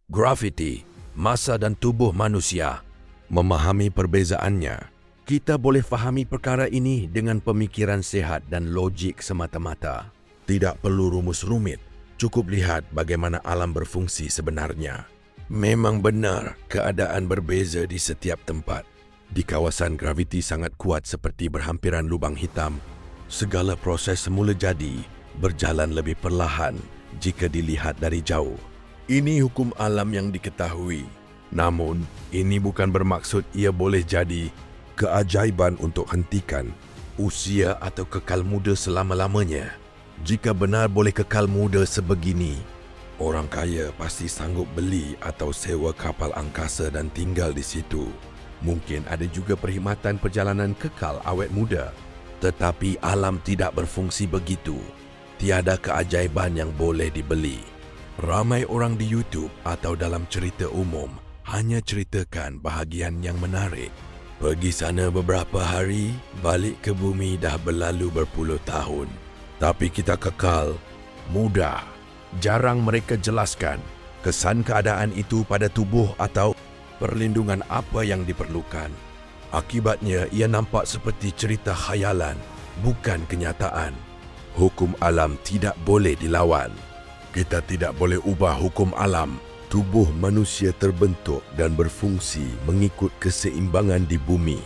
Graviti, massa dan tubuh manusia. Memahami perbezaannya, kita boleh fahami perkara ini dengan pemikiran sehat dan logik semata-mata. Tidak perlu rumus rumit, cukup lihat bagaimana alam berfungsi sebenarnya. Memang benar, keadaan berbeza di setiap tempat. Di kawasan graviti sangat kuat seperti berhampiran lubang hitam, segala proses semula jadi berjalan lebih perlahan jika dilihat dari jauh. Ini hukum alam yang diketahui. Namun, ini bukan bermaksud ia boleh jadi keajaiban untuk hentikan usia atau kekal muda selama-lamanya. Jika benar boleh kekal muda sebegini, orang kaya pasti sanggup beli atau sewa kapal angkasa dan tinggal di situ. Mungkin ada juga perkhidmatan perjalanan kekal awet muda. Tetapi alam tidak berfungsi begitu. Tiada keajaiban yang boleh dibeli. Ramai orang di YouTube atau dalam cerita umum hanya ceritakan bahagian yang menarik. Pergi sana beberapa hari, balik ke bumi dah berlalu berpuluh tahun. Tapi kita kekal, muda. Jarang mereka jelaskan kesan keadaan itu pada tubuh atau perlindungan apa yang diperlukan. Akibatnya ia nampak seperti cerita khayalan, bukan kenyataan. Hukum alam tidak boleh dilawan. Kita tidak boleh ubah hukum alam. Tubuh manusia terbentuk dan berfungsi mengikut keseimbangan di bumi.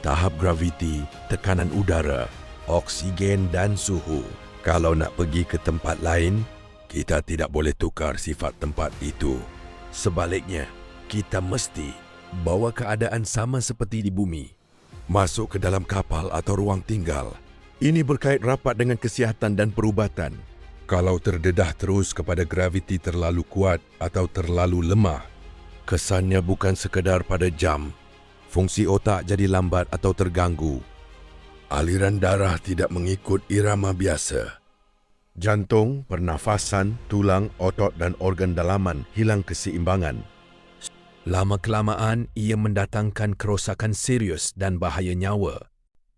Tahap graviti, tekanan udara, oksigen dan suhu. Kalau nak pergi ke tempat lain, kita tidak boleh tukar sifat tempat itu. Sebaliknya, kita mesti bawa keadaan sama seperti di bumi. Masuk ke dalam kapal atau ruang tinggal. Ini berkait rapat dengan kesihatan dan perubatan. Kalau terdedah terus kepada graviti terlalu kuat atau terlalu lemah, kesannya bukan sekadar pada jam. Fungsi otak jadi lambat atau terganggu. Aliran darah tidak mengikut irama biasa. Jantung, pernafasan, tulang, otot dan organ dalaman hilang keseimbangan. Lama-kelamaan ia mendatangkan kerosakan serius dan bahaya nyawa.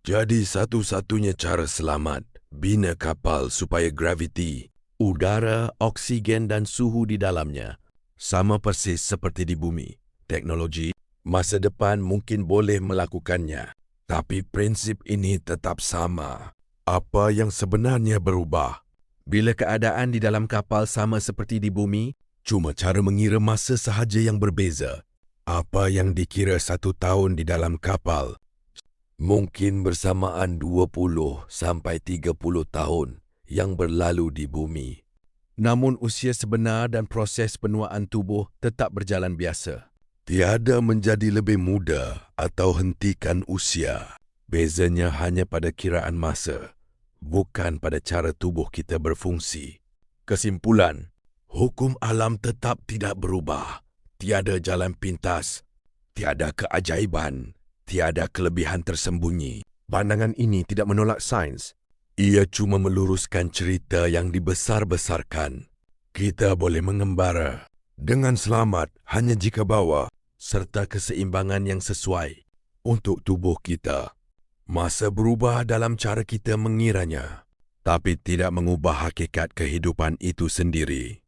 Jadi satu-satunya cara selamat, bina kapal supaya graviti, udara, oksigen dan suhu di dalamnya sama persis seperti di bumi. Teknologi masa depan mungkin boleh melakukannya, tapi prinsip ini tetap sama. Apa yang sebenarnya berubah? Bila keadaan di dalam kapal sama seperti di bumi, cuma cara mengira masa sahaja yang berbeza. Apa yang dikira 1 tahun di dalam kapal, mungkin bersamaan 20 sampai 30 tahun yang berlalu di bumi. Namun usia sebenar dan proses penuaan tubuh tetap berjalan biasa. Tiada menjadi lebih muda atau hentikan usia. Bezanya hanya pada kiraan masa, bukan pada cara tubuh kita berfungsi. Kesimpulan, hukum alam tetap tidak berubah. Tiada jalan pintas, tiada keajaiban, tiada kelebihan tersembunyi. Pandangan ini tidak menolak sains. Ia cuma meluruskan cerita yang dibesar-besarkan. Kita boleh mengembara dengan selamat hanya jika bawa serta keseimbangan yang sesuai untuk tubuh kita. Masa berubah dalam cara kita mengiranya, tapi tidak mengubah hakikat kehidupan itu sendiri.